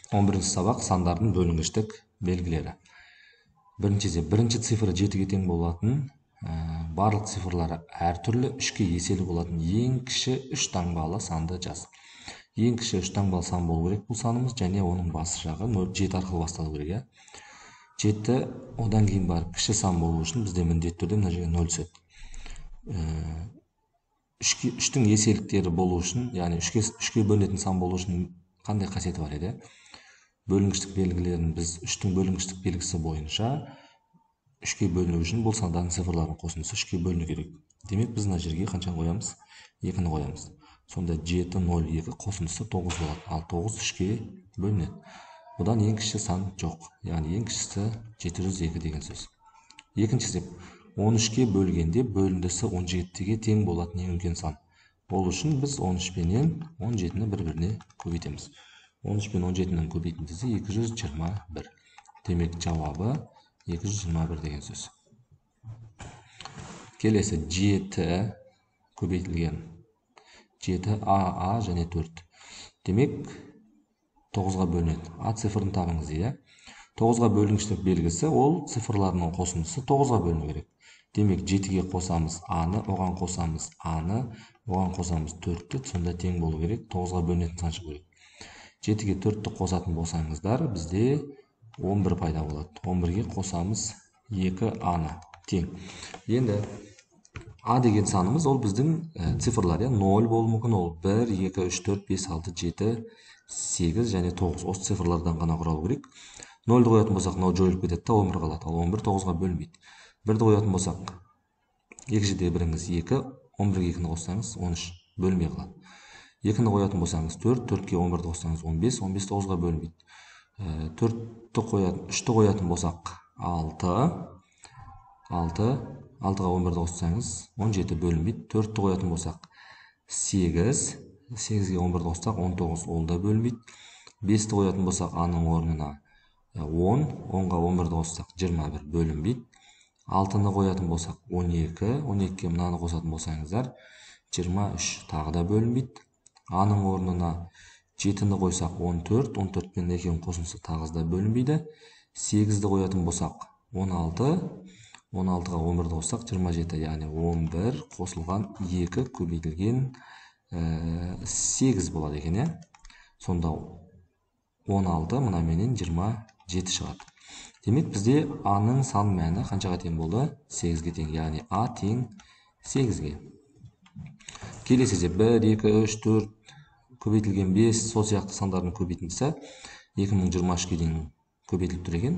11 сабақ сандардың бөлінгіштік белгілері. Бірінші цифры 7-ге тең болатын, барлық цифрлары әртүрлі 3-ке еселі болатын ең кіші 3 таңбалы санды жаз. Ең кіші 3 таңбалы сан болу керек бұл санымыз, және оның басы жағы 7 арқылы басталу керек. 7 одан кейін барып кіші сан болу үшін бізде міндетті түрде мына жерге 0 түседі. 3-тің еселіктері болу үшін, яғни 3-ке бөлінетін сан болу үшін қандай қасиеті бар еді? Бөлінгіштік белгілерін біз 3-тің бөлінгіштік белгісі бойынша 3-ке бөліну үшін бұл сандардың цифрларының қосындысы 3-ке бөліну керек. Демек біз мына жерге қаншаны қоямыз? 2-ні қоямыз. Сонда 7, 0, 2 қосындысы 9 болады. Ал 9 3-ке бөлінеді. Бұдан ең кіші сан жоқ. Яғни ең кішісі 702 деген сөз. Екінші есеп. 13-ке бөлгенде бөліндісі 17-ге тең болатын ең үлкен сан. Ол үшін біз 13 пенен 17-ні бір-біріне көбейтеміз. 13 пен 17-нің көбейтіндісі 221. Демек жауабы 221 деген сөз. Келесі 7 көбейтілген. 7 А және 4. Демек 9-ға бөлінеді. А цифрын табыңыз, иә. 9-ға бөлінгіштік белгісі ол цифрларының қосындысы 9-ға бөліну керек. Демек 7-ге қосамыз А-ны, оған қосамыз А-ны, оған қосамыз 4-ті, сонда тең болу керек. 9-ға бөлінетін сан шығу керек. 7-ге 4-ті қосатын болсаңыздар, бізде 11 пайда болады. 11-ге қосамыз 2 А-ны тең. Енді А деген санымыз ол біздің цифрлар, 0 болу мүмкін, ол 1, 2, 3, 4, 5, 6, 7, 8 және 9. Осы цифрлардан ғана құралу керек. 0-ді қоятын болсақ, мынау жойылып кетеді, 11 қалады. Ал 11 9-ға бөлінбейді. 1-ді қоятын болсақ, 2 жерде біріңіз 2, 11-ге 2-ні қоссаңыз 13, бөлінбей қалады. 2-ні қоятын болсаңыз 4, 4-ге 11-ді қоссаңыз 15, 15 9-ға бөлінбейді. 3-ті қоятын болсақ 6, 6-ға 11-ді қоссаңыз 17, бөлінбейді. 4-ті қоятын болсақ 8, 8-ге 11-ді қоссақ 19, ол да бөлінбейді. 5-ті қоятын болсақ А-ның орнына 10, 10-ға 11-ді қоссақ 21, бөлінбейді. 6-ны қоятын болсақ 12, 12-ге мынаны қосатын болсаңыздар 23, тағы да бөлінбейді. А-ның орнына 7-ні қойсақ 14, 14 пен 2-ның қосындысы тағы да бөлінбейді. 8-ді қоятын болсақ 16, 16-ға 11-ді қоссақ 27, яғни 11 қосылған 2 көбейтілген 8 болады екен, иә. Сонда 16 мына менен 27 шығады. Демек бізде А-ның сан мәні қаншаға тең болды? 8-ге тең, яғни А тең 8-ге. Келесі есеп 1, 2, 3, 4 көбейтілген 5, сол сияқты сандардың көбейтіндісі 2023-ге дейін көбейтіліп тұр екен.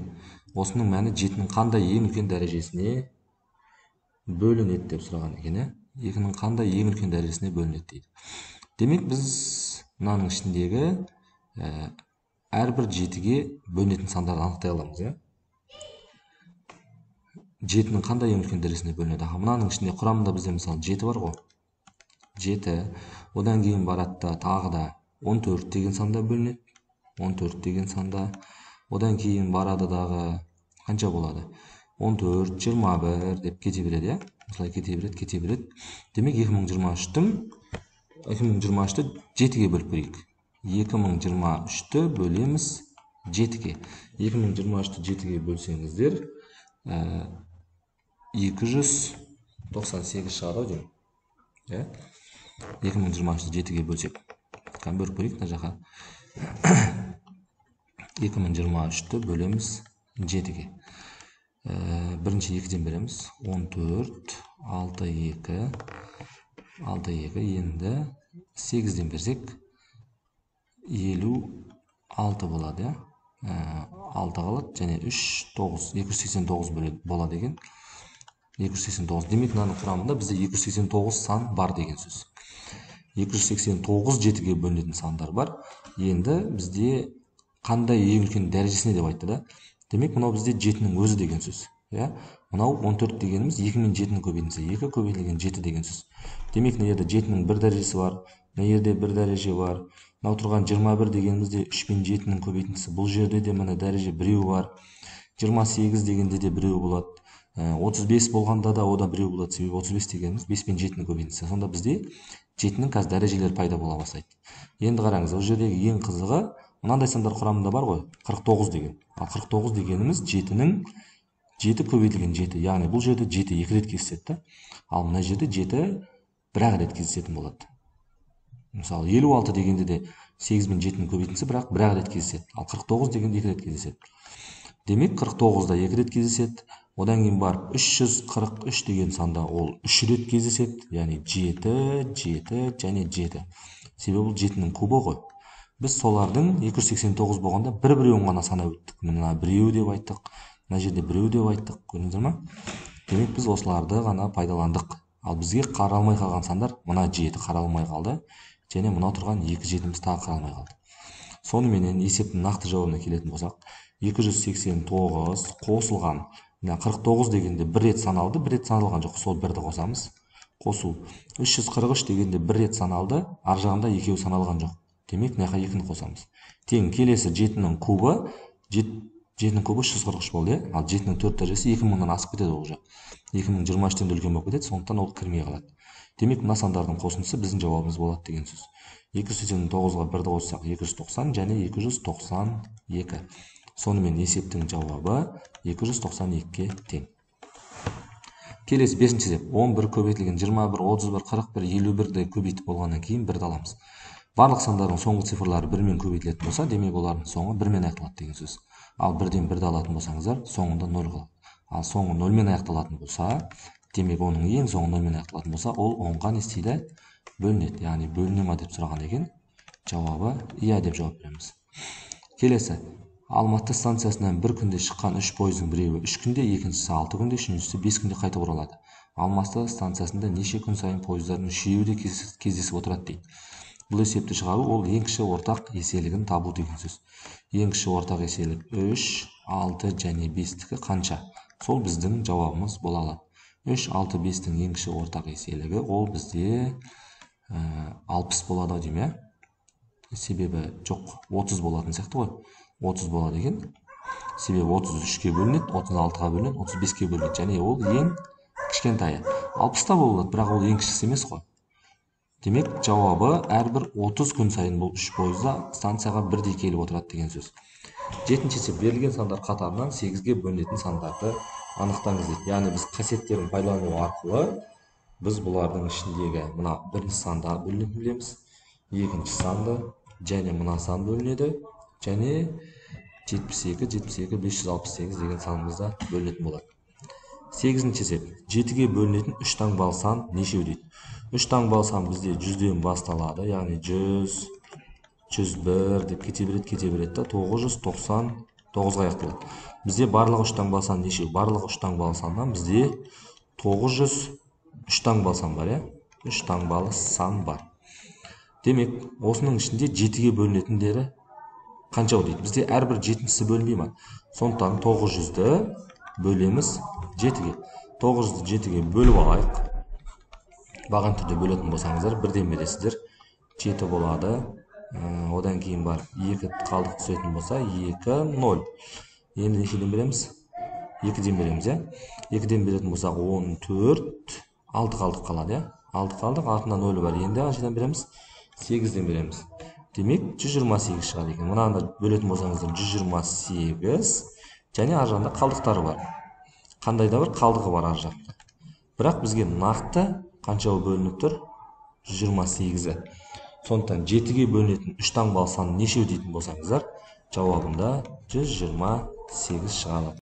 Осының мәні 7-нің қандай ең үлкен дәрежесіне бөлінеді деп сұраған екен, 2-нің қандай ең үлкен дәрежесіне бөлінеді дейді. Демек біз мынаның ішіндегі әрбір 7-ге бөлінетін сандарды анықтай аламыз. 7-нің қандай ең үлкен дәрежесіне бөлінеді? Мынаның ішінде құрамында бізде мысалы 7 бар ғой. 7, одан кейін барады тағы да 14 деген санда бөлінеді. 14 деген санда. Одан кейін барады дағы қанша болады? 14, 21 деп кете береді, осылай кете береді. Демек 2023-ті 7-ге бөліп көрейік. 2023-ті бөлеміз 7-ге. 2023-ті 7-ге бөлсеңіздер 298 шығады деймін. 2023-ті 7-ге бөлсек. Бөліп көрейік мына жаққа. 2023-ті бөлеміз 7-ге. Бірінші 2-ден береміз. 14, 6, 2. Енді 8-ден берсек 56 болады. 6 қалады. Және 3, 9. 289 болады екен. 289. Демек, мынаның құрамында бізде 289 сан бар деген сөз. 289 7-ге бөлінетін сандар бар. Енді бізде қандай ең үлкен дәрежесіне деп айтты да. Демек, мынау бізде 7-нің өзі деген сөз. Мынау 14 дегеніміз 2 мен 7-нің көбейтіндісі. 2 көбейтілген 7 деген сөз. Демек, мына жерде 7-нің бір дәрежесі бар. Мына жерде бір дәреже бар. Мынау тұрған 21 дегенімізде 3 мен 7-нің көбейтіндісі. Бұл жерде де мына дәреже біреу бар. 28 дегенде де біреу болады. 35 болғанда да ода біреу болады. Себебі 35 дегеніміз 5 мен 7-нің көбейтіндісі. Сонда бізде 7-нің қазір дәрежелері пайда бола бастайды. Енді қараңыз, ол жердегі ең қызығы мынандай сандар құрамында бар ғой, 49 деген. Ал 49 дегеніміз 7-нің 7 көбейтілген 7. Яғни бұл жерде 7 2 рет кездеседі. Ал мына жерде 7 бір-ақ рет кездесетін болады. Мысалы 56 дегенде де 8 мен 7-нің көбейтіндісі бір-ақ рет кездеседі. Ал 49 дегенде 2 рет кездеседі. Демек 49-да 2 рет кездеседі. Одан кейін барып 343 деген санда ол 3 рет кездеседі. Яғни 7, 7 және 7. Себебі бұл 7-нің кубы ғой. Біз солардың 289 болғанда бір-біреуін ғана санап өттік. Мына біреу деп айттық. Мына жерде біреу деп айттық. Көрдіңіздер ме? Демек біз осыларды ғана пайдаландық. Ал бізге қаралмай қалған сандар мына 7 қаралмай қалды. Және мына тұрған 2 7-міз тағы қаралмай қалды. Соныменен есептің нақты жауабына келетін болсақ, 289 қосылған 49 дегенде бір рет саналды, бір рет саналған жоқ, сол бірді қосамыз. Қосу 343 дегенде бір рет саналды, ар жағында екеуі саналған жоқ. Демек, мына жаққа 2-ні қосамыз. Тең келесі 7-нің кубы 7-нің кубы 343 болды, ал 7-нің 4 дәрежесі 2000-нан асып кетеді ол жақ. 2023-тен де үлкен болып кетеді, сондықтан ол кірмей қалады. Демек, мына сандардың қосындысы біздің жауабымыз болады деген сөз. 289-ға 1-ді қоссақ 290 және 292. Сонымен есептің жауабы 292-ге тең. Келесі 5-ші есеп. 11 көбейтілген 21, 31, 41, 51-ді көбейтіп болғаннан кейін 1-ді аламыз. Барлық сандардың соңғы цифрлары 1-мен көбейтілетін болса, демек олардың соңы 1-мен аяқталады деген сөз. Ал 1-ден 1-ді алатын болсаңыздар, соңында 0 қалады. Ал соңы 0-мен аяқталатын болса, демек оның ең соңы 0-мен аяқталатын болса, ол 10-ға не істейді? Бөлінеді. Яғни бөліне ма деп сұраған екен. Жауабы иә деп жауап береміз. Келесі. Алматы станциясынан бір күнде шыққан 3 пойыздың біреуі 3 күнде, екіншісі 6 күнде, үшіншісі 5 күнде қайтып оралады. Алматы станциясында неше күн сайын пойыздардың үшеуі де кездесіп отырады дейді. Бұл есепті шығару ол ең кіші ортақ еселігін табу деген сөз. Ең кіші ортақ еселік 3, 6 және 5-тікі қанша? Сол біздің жауабымыз бола алады. 3, 6, 5-тің ең кіші ортақ еселігі ол бізде 60 болады деймін, иә? Себебі жоқ, 30 болатын сияқты ғой. 30 болады екен. Себебі 33-ке бөлінеді, 36-ға бөлінеді, 35-ке бөлінеді. Және ол ең кішкентайы. 60-та болады, бірақ ол ең кішісі емес қой. Демек, жауабы әрбір 30 күн сайын бұл 3 пойызда станцияға бірдей келіп отырады деген сөз. 7-ші есеп. Берілген сандар қатарынан 8-ге бөлінетін сандарды анықтаңыз дейді. Яғни біз қасиеттерін пайдалану арқылы біз бұлардың ішіндегі мына бірінші санда бөлінетінін білеміз. Екінші санды және мына сан бөлінеді. Және 72, 72, 568 деген санымызда бөлінетін болады. 8-ші есеп. 7-ге бөлінетін 3 таңбалы сан нешеу дейді. 3 таңбалы сан бізде 100-ден басталады. Яғни 100, 101 деп кете береді да 999-ға аяқталады. Бізде барлығы 3 таңбалы сан нешеу? Барлығы 3 таңбалы саннан бізде 903 таңбалы сан бар, иә? 3 таңбалы сан бар. Демек, осының ішінде 7-ге бөлінетіндері қаншау дейді. Бізде әрбір 7-сі бөлінбей ма? Сондықтан 900-ді бөлеміз 7-ге. 900-ді 7-ге бөліп алайық. Баған түрде бөлетін болсаңыздар, бірден бересіздер. 7 болады. Одан кейін бар 2 қалдық түсетін болса, 2, 0. Енді нешеден береміз? 2-ден береміз, иә? 2-ден беретін болсақ, 14, 6 қалдық қалады, иә? 6 қалдық, артында 0 бар. Енді қаншадан береміз? 8-ден береміз. Демек, 128 шығады екен. Мұнаны бөлетін болсаңыздар, 128 және ар жағында қалдықтары бар. Қандай да бір қалдығы бар ар жақта. Бірақ бізге нақты қаншауы бөлініп тұр? 128-і. Сондықтан 7-ге бөлінетін 3 таңбалы сан нешеу дейтін болсаңыздар, жауабында 128 шығады.